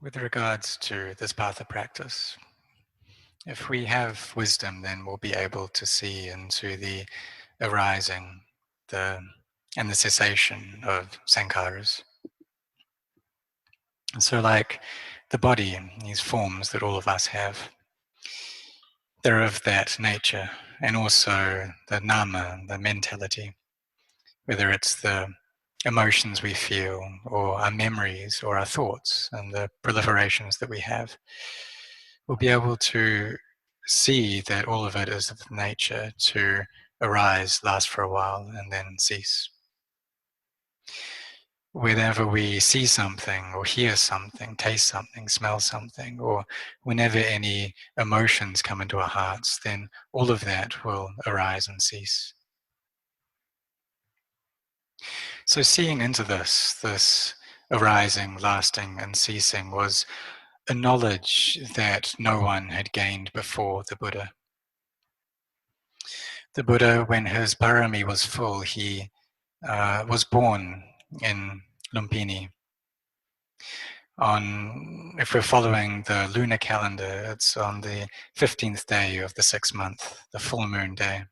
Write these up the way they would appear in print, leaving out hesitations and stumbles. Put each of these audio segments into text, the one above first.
With regards to this path of practice, if we have wisdom, then we'll be able to see into the arising, and the cessation of sankharas. And so, like the body, these forms that all of us have, they're of that nature, and also the nama, the mentality, whether it's the emotions we feel, or our memories, or our thoughts, and the proliferations that we have. We'll be able to see that all of it is of nature to arise, last for a while, and then cease. Whenever we see something, or hear something, taste something, smell something, or whenever any emotions come into our hearts, then all of that will arise and cease. So seeing into this arising, lasting, and ceasing was a knowledge that no one had gained before the Buddha. The Buddha, when his parami was full, he was born in Lumpini. If we're following the lunar calendar, it's on the 15th day of the 6th month, the full moon day.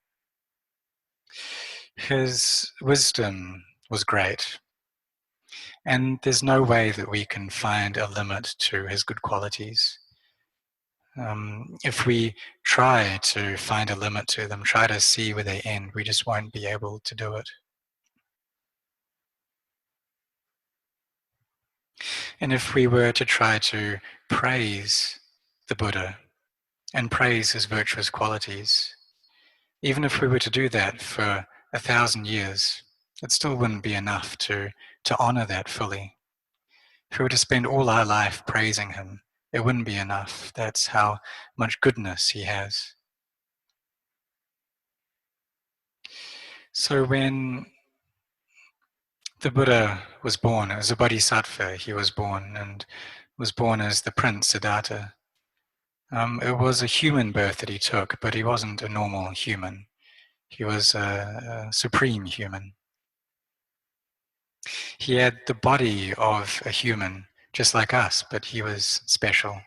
His wisdom was great, and there's no way that we can find a limit to his good qualities. If we try to find a limit to them, try to see where they end, we just won't be able to do it. And if we were to try to praise the Buddha and praise his virtuous qualities, even if we were to do that for 1,000 years, it still wouldn't be enough to honor that fully. If we were to spend all our life praising him, it wouldn't be enough. That's how much goodness he has. So when the Buddha was born, it was a bodhisattva. He was born, and was born as the Prince Siddhartha. It was a human birth that he took, but he wasn't a normal human. He was a supreme human. He had the body of a human, just like us, but he was special.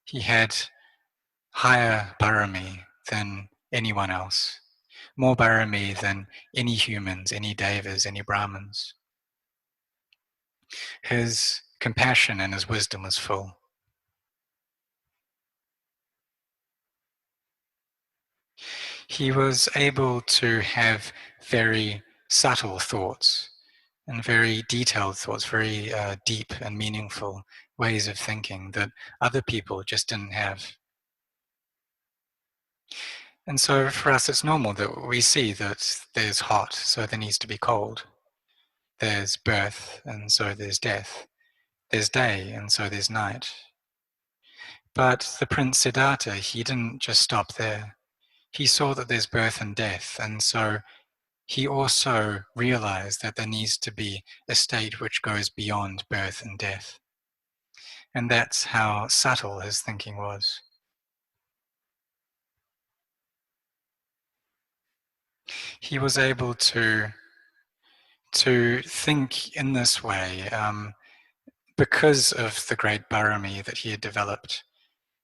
He had higher parami than anyone else, more parami than any humans, any devas, any brahmins. His compassion and his wisdom was full. He was able to have very subtle thoughts and very detailed thoughts, very deep and meaningful ways of thinking that other people just didn't have. And so for us, it's normal that we see that there's hot, so there needs to be cold. There's birth, and so there's death. There's day, and so there's night. But the Prince Siddhartha, he didn't just stop there. He saw that there's birth and death, and so he also realized that there needs to be a state which goes beyond birth and death. And that's how subtle his thinking was. He was able to think in this way because of the great parami that he had developed,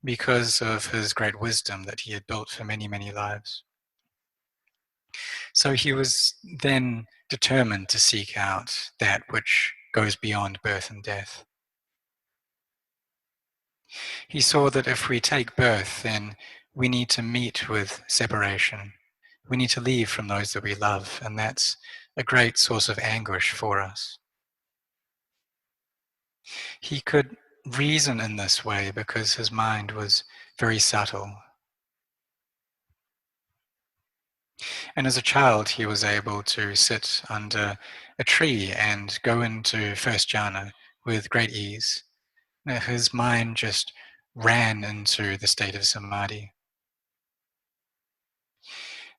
because of his great wisdom that he had built for many, many lives. So he was then determined to seek out that which goes beyond birth and death. He saw that if we take birth, then we need to meet with separation. We need to leave from those that we love, and that's a great source of anguish for us. He could reason in this way because his mind was very subtle. And as a child, he was able to sit under a tree and go into first jhana with great ease. His mind just ran into the state of samadhi.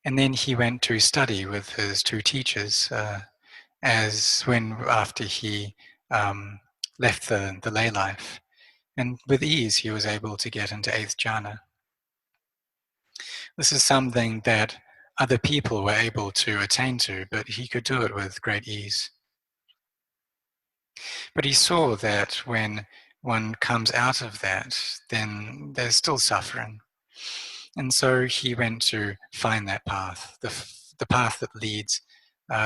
And then he went to study with his two teachers after he left the lay life. And with ease, he was able to get into 8th jhana. This is something that other people were able to attain to, but he could do it with great ease. But he saw that when one comes out of that, then there's still suffering. And so he went to find that path, the path that leads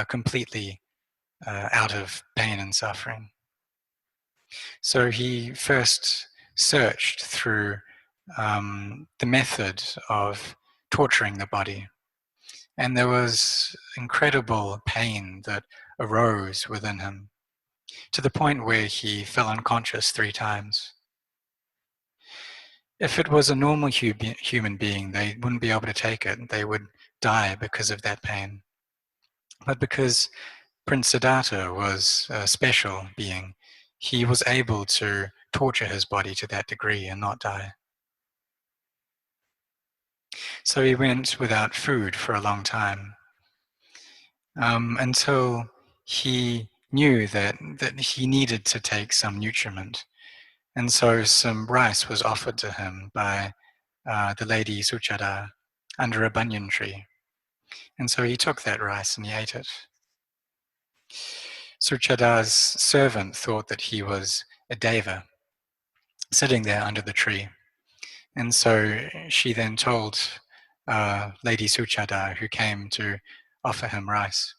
completely out of pain and suffering. So he first searched through the method of torturing the body. And there was incredible pain that arose within him, to the point where he fell unconscious 3 times. If it was a normal human being, they wouldn't be able to take it. They would die because of that pain. But because Prince Siddhartha was a special being, he was able to torture his body to that degree and not die. So he went without food for a long time, until he knew that he needed to take some nutriment. And so some rice was offered to him by the lady Suchada under a banyan tree. And so he took that rice and he ate it. Suchada's servant thought that he was a deva sitting there under the tree. And so she then told Lady Suchada, who came to offer him rice.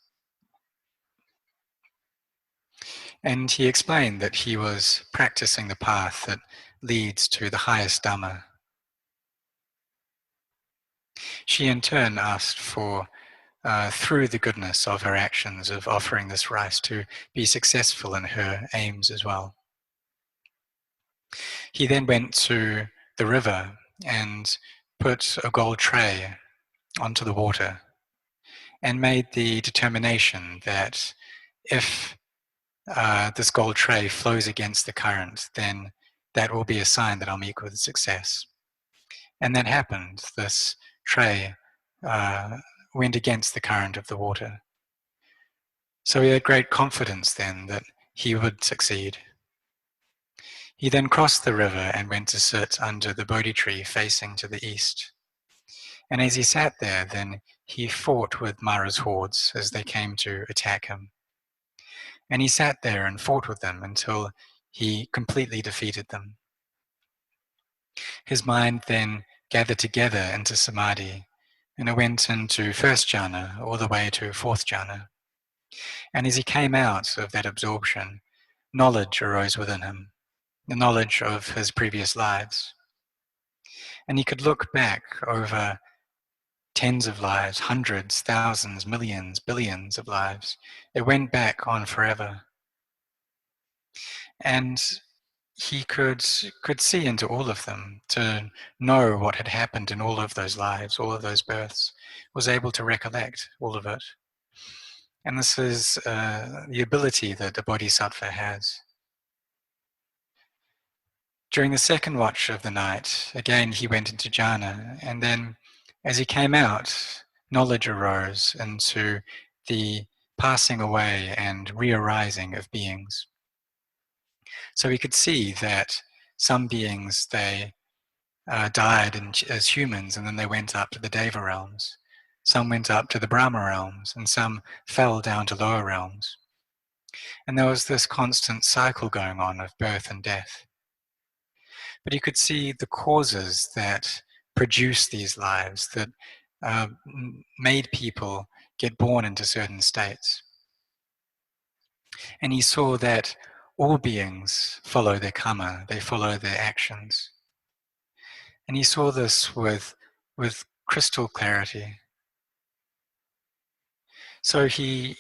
And he explained that he was practicing the path that leads to the highest Dhamma. She in turn asked for, through the goodness of her actions of offering this rice, to be successful in her aims as well. He then went to the river and put a gold tray onto the water and made the determination that if this gold tray flows against the current, then that will be a sign that I'll meet with success. And that happened. This tray went against the current of the water. So he had great confidence then that he would succeed. He then crossed the river and went to sit under the Bodhi tree facing to the east. And as he sat there, then he fought with Mara's hordes as they came to attack him. And he sat there and fought with them until he completely defeated them. His mind then gathered together into samadhi, and it went into first jhana all the way to fourth jhana. And as he came out of that absorption, knowledge arose within him, the knowledge of his previous lives. And he could look back over tens of lives, hundreds, thousands, millions, billions of lives. It went back on forever. And he could see into all of them, to know what had happened in all of those lives, all of those births, was able to recollect all of it. And this is the ability that a bodhisattva has. During the second watch of the night, again he went into jhana, and then as he came out, knowledge arose into the passing away and re-arising of beings. So he could see that some beings, they died as humans, and then they went up to the Deva realms. Some went up to the Brahma realms, and some fell down to lower realms. And there was this constant cycle going on of birth and death. But you could see the causes that produced these lives, that made people get born into certain states. And he saw that all beings follow their karma, they follow their actions. And he saw this with crystal clarity. So he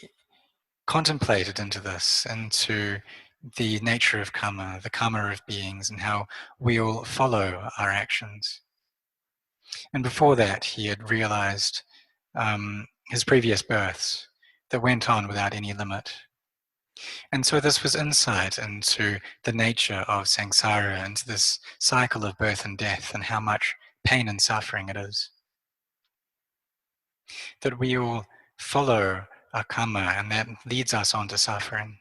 contemplated into this, into the nature of karma, the karma of beings, and how we all follow our actions. And before that, he had realized his previous births that went on without any limit. And so this was insight into the nature of samsara, into this cycle of birth and death, and how much pain and suffering it is. That we all follow our karma, and that leads us on to suffering.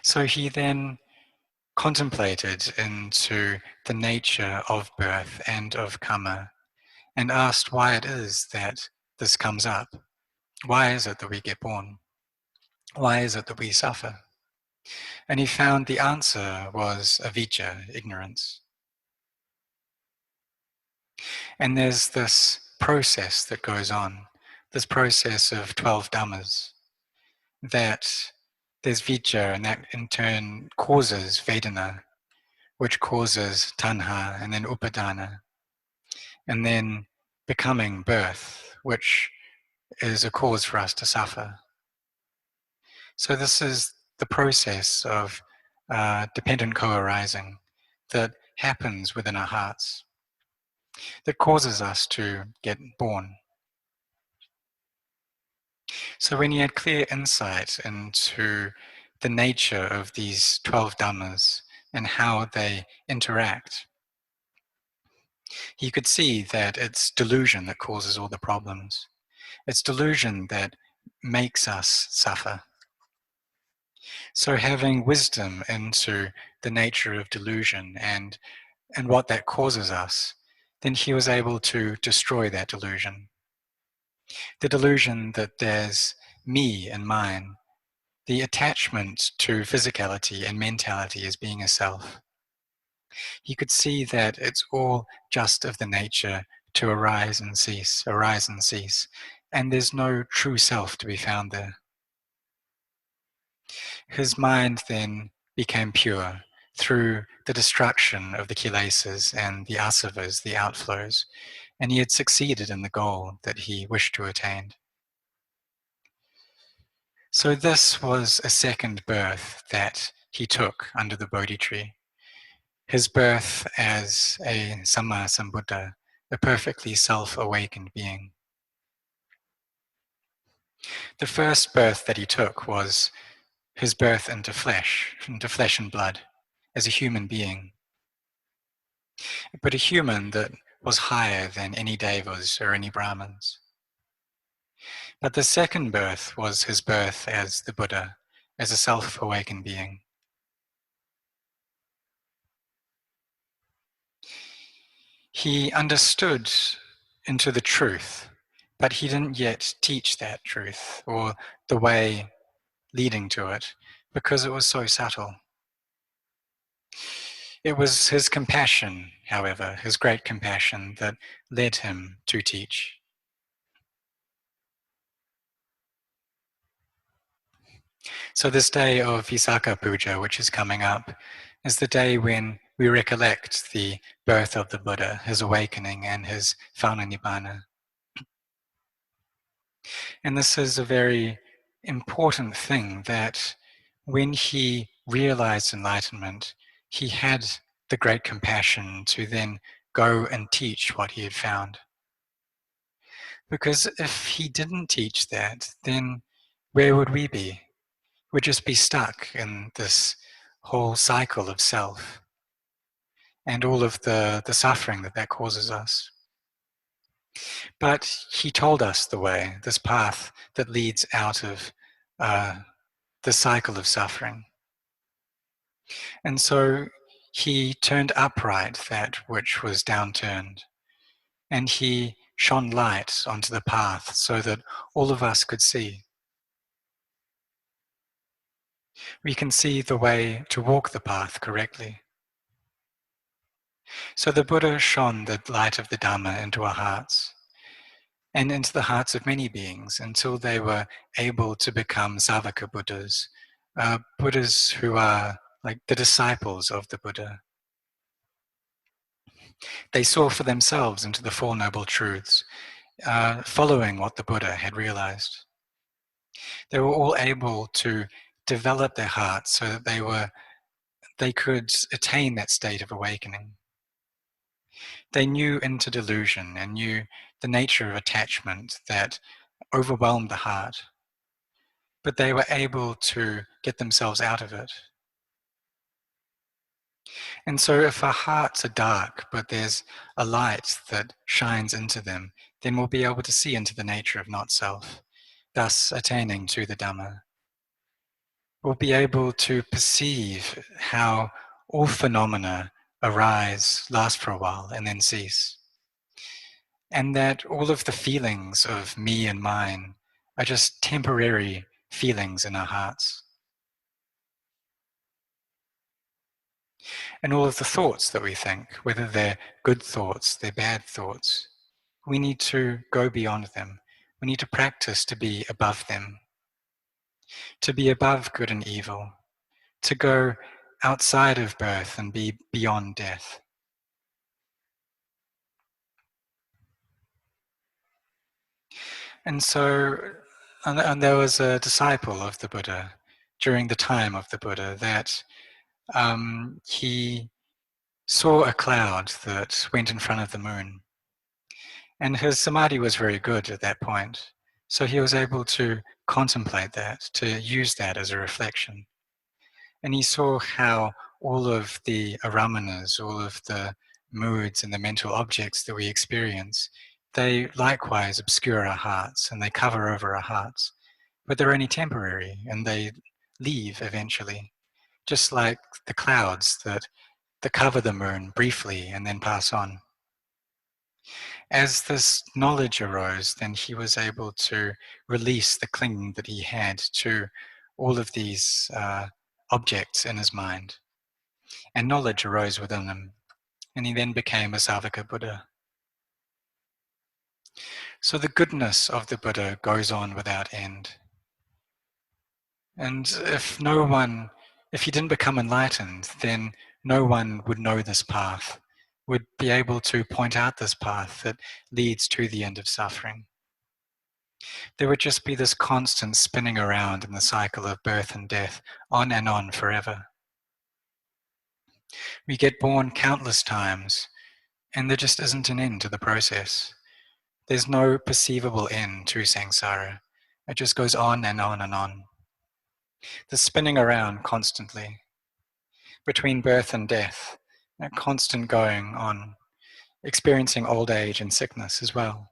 So he then contemplated into the nature of birth and of karma, and asked why it is that this comes up. Why is it that we get born? Why is it that we suffer? And he found the answer was avijja, ignorance. And there's this process that goes on, this process of 12 dhammas, that there's vijja, and that in turn causes vedana, which causes tanha, and then upadana, and then becoming, birth, which is a cause for us to suffer. So this is the process of dependent co-arising that happens within our hearts, that causes us to get born. So when he had clear insight into the nature of these 12 dhammas and how they interact, he could see that it's delusion that causes all the problems. It's delusion that makes us suffer. So having wisdom into the nature of delusion and what that causes us, then he was able to destroy that delusion. The delusion that there's me and mine, the attachment to physicality and mentality as being a self. He could see that it's all just of the nature to arise and cease, and there's no true self to be found there. His mind then became pure through the destruction of the kilesas and the asavas, the outflows, and he had succeeded in the goal that he wished to attain. So this was a second birth that he took under the Bodhi tree. His birth as a Samma Sambuddha, a perfectly self-awakened being. The first birth that he took was his birth into flesh and blood, as a human being. But a human that was higher than any devas or any Brahmins. But the second birth was his birth as the Buddha, as a self-awakened being. He understood into the truth, but he didn't yet teach that truth or the way leading to it because it was so subtle. It was his compassion, however, his great compassion, that led him to teach. So this day of Visakha Puja, which is coming up, is the day when we recollect the birth of the Buddha, his awakening and his Nibbana. And this is a very important thing, that when he realized enlightenment, he had the great compassion to then go and teach what he had found. Because if he didn't teach that, then where would we be? We'd just be stuck in this whole cycle of self and all of the suffering that that causes us. But he told us the way, this path that leads out of the cycle of suffering. And so he turned upright that which was downturned, and he shone light onto the path so that all of us could see. We can see the way to walk the path correctly. So the Buddha shone the light of the Dhamma into our hearts and into the hearts of many beings until they were able to become Savaka Buddhas, Buddhas who are like the disciples of the Buddha. They saw for themselves into the Four Noble Truths, following what the Buddha had realized. They were all able to develop their hearts so that they could attain that state of awakening. They knew into delusion and knew the nature of attachment that overwhelmed the heart, but they were able to get themselves out of it. And so if our hearts are dark, but there's a light that shines into them, then we'll be able to see into the nature of not self, thus attaining to the Dhamma. We'll be able to perceive how all phenomena arise, last for a while, and then cease. And that all of the feelings of me and mine are just temporary feelings in our hearts. and all of the thoughts that we think, whether they're good thoughts, they're bad thoughts. We need to go beyond them. We need to practice to be above them, to be above good and evil, to go outside of birth and be beyond death. And so, and there was a disciple of the Buddha during the time of the Buddha that he saw a cloud that went in front of the moon. And his samadhi was very good at that point. So he was able to contemplate that, to use that as a reflection. And he saw how all of the aramanas, all of the moods and the mental objects that we experience, they likewise obscure our hearts and they cover over our hearts. But they're only temporary and they leave eventually. Just like the clouds that cover the moon briefly and then pass on. As this knowledge arose, then he was able to release the clinging that he had to all of these objects in his mind. And knowledge arose within him. And he then became a Savaka Buddha. So the goodness of the Buddha goes on without end. And if he didn't become enlightened, then no one would know this path, would be able to point out this path that leads to the end of suffering. There would just be this constant spinning around in the cycle of birth and death, on and on forever. We get born countless times, and there just isn't an end to the process. There's no perceivable end to samsara. It just goes on and on and on. The spinning around constantly, between birth and death, a constant going on, experiencing old age and sickness as well.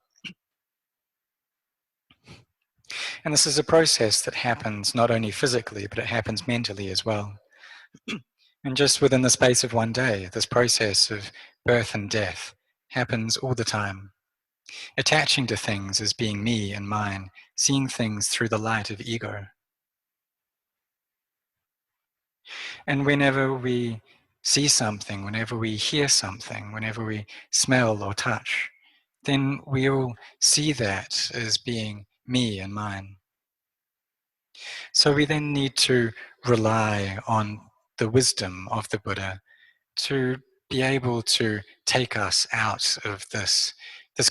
And this is a process that happens not only physically, but it happens mentally as well. And just within the space of one day, this process of birth and death happens all the time. Attaching to things as being me and mine, seeing things through the light of ego. And whenever we see something, whenever we hear something, whenever we smell or touch, then we'll see that as being me and mine. So we then need to rely on the wisdom of the Buddha to be able to take us out of this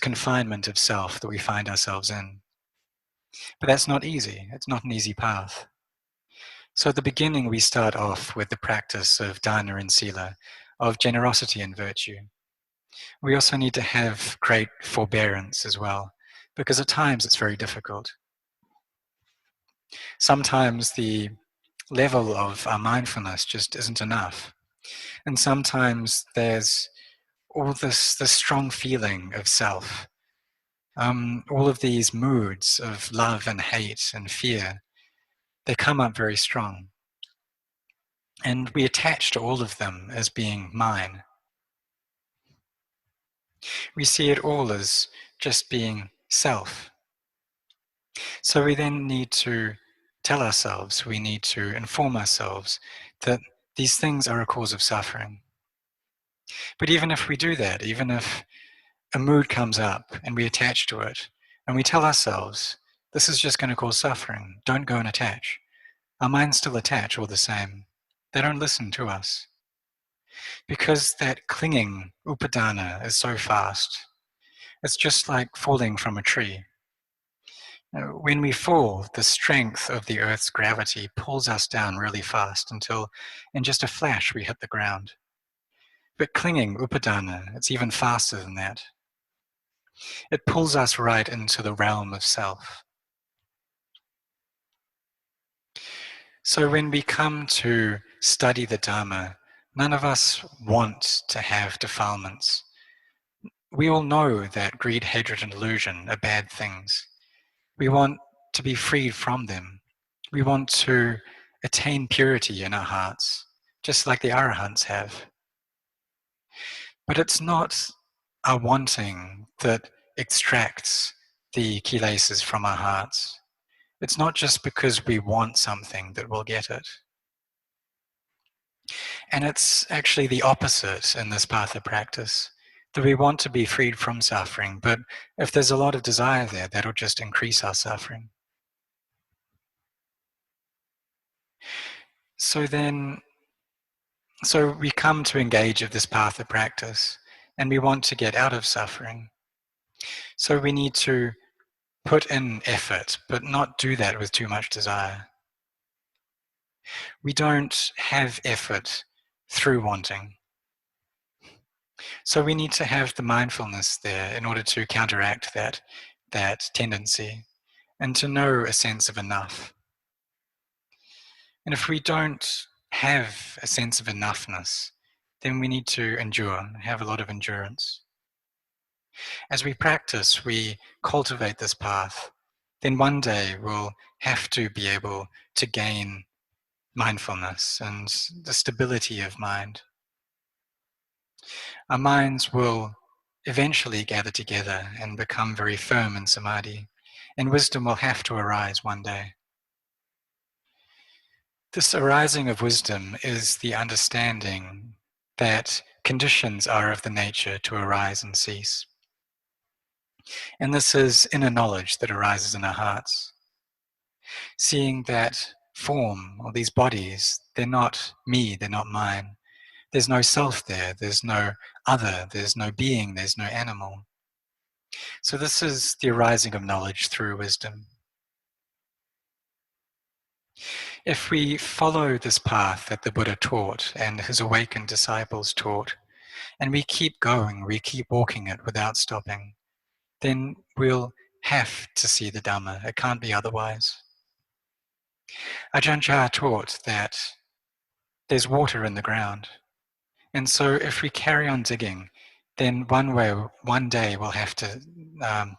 confinement of self that we find ourselves in. But that's not easy. It's not an easy path. So at the beginning, we start off with the practice of dana and sila, of generosity and virtue. We also need to have great forbearance as well, because at times it's very difficult. Sometimes the level of our mindfulness just isn't enough. And sometimes there's all this strong feeling of self, all of these moods of love and hate and fear, they come up very strong. And we attach to all of them as being mine. We see it all as just being self. So we then need to tell ourselves, we need to inform ourselves that these things are a cause of suffering. But even if we do that, even if a mood comes up and we attach to it, and we tell ourselves, this is just going to cause suffering, don't go and attach. Our minds still attach all the same. They don't listen to us. Because that clinging, upadana, is so fast. It's just like falling from a tree. When we fall, the strength of the earth's gravity pulls us down really fast until in just a flash we hit the ground. But clinging, upadana, it's even faster than that. It pulls us right into the realm of self. So when we come to study the Dhamma, none of us want to have defilements. We all know that greed, hatred, and delusion are bad things. We want to be freed from them. We want to attain purity in our hearts, just like the Arahants have. But it's not our wanting that extracts the kilesas from our hearts. It's not just because we want something that we'll get it. And it's actually the opposite in this path of practice, that we want to be freed from suffering, but if there's a lot of desire there, that'll just increase our suffering. So then, so we come to engage with this path of practice, and we want to get out of suffering. So we need to put in effort, but not do that with too much desire. We don't have effort through wanting. So we need to have the mindfulness there in order to counteract that tendency and to know a sense of enough. And if we don't have a sense of enoughness, then we need to endure, have a lot of endurance. As we practice, we cultivate this path, then one day we'll have to be able to gain mindfulness and the stability of mind. Our minds will eventually gather together and become very firm in samadhi, and wisdom will have to arise one day. This arising of wisdom is the understanding that conditions are of the nature to arise and cease. And this is inner knowledge that arises in our hearts. Seeing that form, or these bodies, they're not me, they're not mine. There's no self there, there's no other, there's no being, there's no animal. So this is the arising of knowledge through wisdom. If we follow this path that the Buddha taught and his awakened disciples taught, and we keep going, we keep walking it without stopping, then we'll have to see the Dhamma. It can't be otherwise. Ajahn Chah taught that there's water in the ground. And so if we carry on digging, then one day we'll have to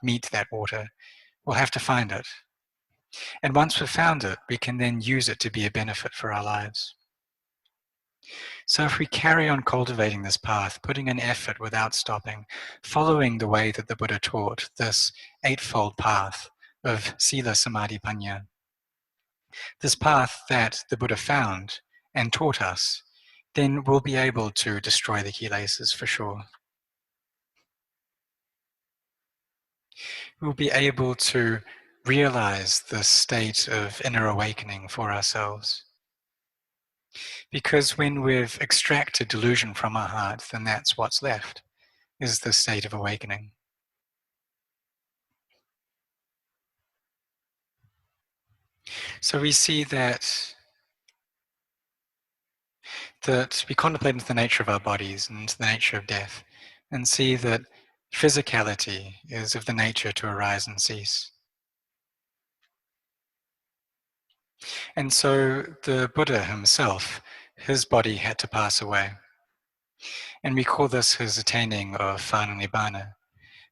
meet that water. We'll have to find it. And once we've found it, we can then use it to be a benefit for our lives. So if we carry on cultivating this path, putting in effort without stopping, following the way that the Buddha taught, this eightfold path of Sila, Samadhi, Panya, this path that the Buddha found and taught us, then we'll be able to destroy the kilesas for sure. We'll be able to realize the state of inner awakening for ourselves. Because when we've extracted delusion from our heart, then that's what's left, is the state of awakening. So we see that we contemplate into the nature of our bodies and into the nature of death, and see that physicality is of the nature to arise and cease. And so the Buddha himself, his body had to pass away. And we call this his attaining of final nibbana.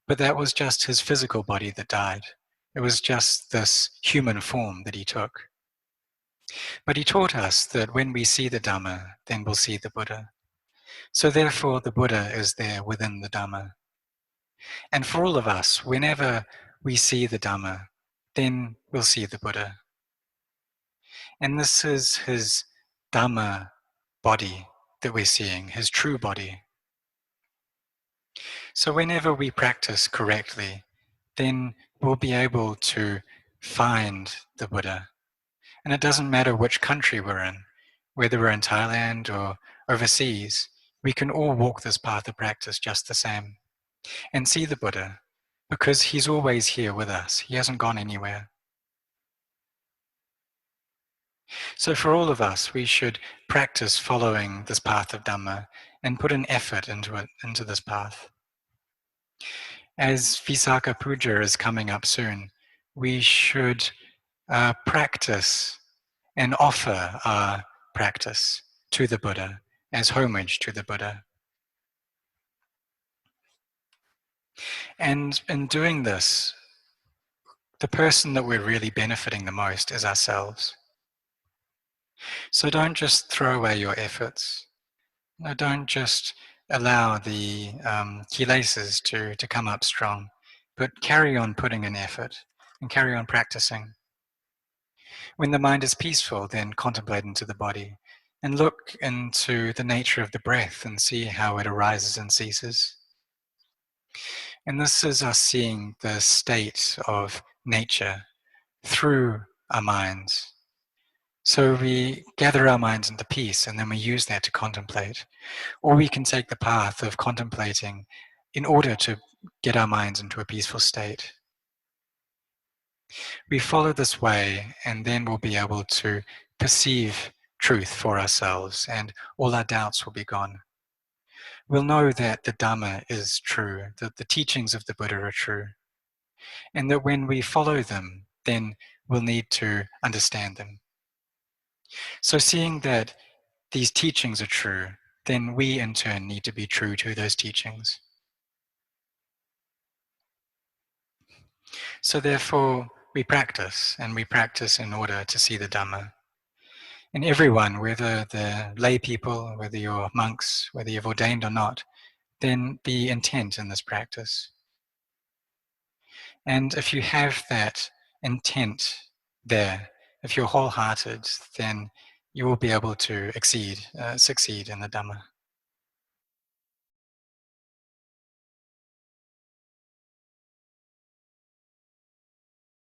But that was just his physical body that died. It was just this human form that he took. But he taught us that when we see the Dhamma, then we'll see the Buddha. So therefore, the Buddha is there within the Dhamma. And for all of us, whenever we see the Dhamma, then we'll see the Buddha. And this is his Dhamma body that we're seeing, his true body. So whenever we practice correctly, then we'll be able to find the Buddha. And it doesn't matter which country we're in, whether we're in Thailand or overseas, we can all walk this path of practice just the same and see the Buddha, because he's always here with us. He hasn't gone anywhere. So for all of us, we should practice following this path of Dhamma and put an effort into this path. As Visakha Puja is coming up soon, we should practice and offer our practice to the Buddha as homage to the Buddha. And in doing this, the person that we're really benefiting the most is ourselves. So don't just throw away your efforts. No, don't just allow the kilesas to come up strong, but carry on putting in effort and carry on practicing. When the mind is peaceful, then contemplate into the body. And look into the nature of the breath and see how it arises and ceases. And this is us seeing the state of nature through our minds. So we gather our minds into peace and then we use that to contemplate. Or we can take the path of contemplating in order to get our minds into a peaceful state. We follow this way and then we'll be able to perceive truth for ourselves and all our doubts will be gone. We'll know that the Dhamma is true, that the teachings of the Buddha are true, and that when we follow them, then we'll need to understand them. So seeing that these teachings are true, then we in turn need to be true to those teachings. So therefore, we practice, and we practice in order to see the Dhamma. And everyone, whether they're lay people, whether you're monks, whether you've ordained or not, then be intent in this practice. And if you have that intent there, if you're wholehearted, then you will be able to succeed in the Dhamma.